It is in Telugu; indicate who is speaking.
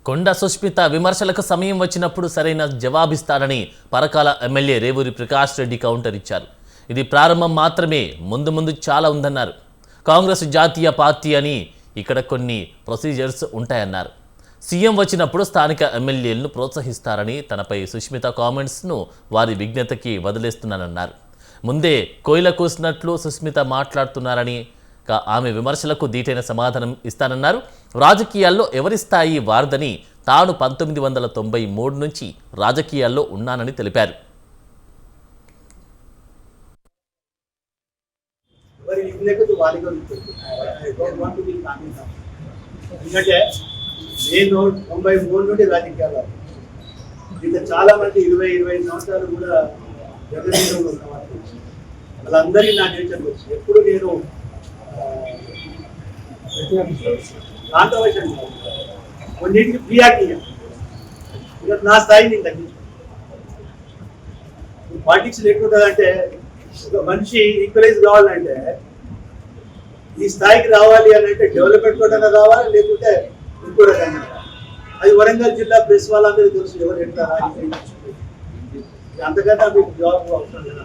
Speaker 1: కొండ సుష్మిత విమర్శలకు సమయం వచ్చినప్పుడు సరైన జవాబిస్తారని పరకాల ఎమ్మెల్యే రేవూరి ప్రకాష్ రెడ్డి కౌంటర్ ఇచ్చారు. ఇది ప్రారంభం మాత్రమే, ముందు ముందు చాలా ఉందన్నారు. కాంగ్రెస్ జాతీయ పార్టీ అని ఇక్కడ కొన్ని ప్రొసీజర్స్ ఉంటాయన్నారు. సీఎం వచ్చినప్పుడు స్థానిక ఎమ్మెల్యేలను ప్రోత్సహిస్తారని, తనపై సుష్మిత కామెంట్స్ను వారి విజ్ఞతకి వదిలేస్తున్నానన్నారు. ముందే కోయిల కూసినట్లు సుష్మిత మాట్లాడుతున్నారని, ఆమె విమర్శలకు దీటైన సమాధానం ఇస్తానన్నారు. రాజకీయాల్లో ఎవరి స్థాయి వారిదని, తాను 1993 నుంచి రాజకీయాల్లో ఉన్నానని తెలిపారు.
Speaker 2: ఎందుకంటే నేను 93 నుండి రాజకీయాలు ఇంకా చాలా మంది 20-25 సంవత్సరాలు కూడా జగన్మోహన్ ఉన్న వాళ్ళు వాళ్ళందరికీ నా నేచర్ వచ్చి ఎప్పుడు నేను కాంట్రవర్షియల్ కొన్నింటికి ప్రియారిటీ ఇక నా స్థాయి నేను తగ్గించుకున్నాను. పాలిటిక్స్ ఎట్లుంటుందంటే ఒక మనిషి ఈక్వలైజ్ కావాలంటే ఈ స్థాయికి రావాలి అని అంటే డెవలప్మెంట్ కూడా రావాలి, లేకుంటే ఇంకో రకంగా. అది వరంగల్ జిల్లా ప్రెస్ వాళ్ళందరికీ తెలుసు ఎవరు ఎట్లా అంతకన్నా మీకు జాబ్ అవసరం లేదా.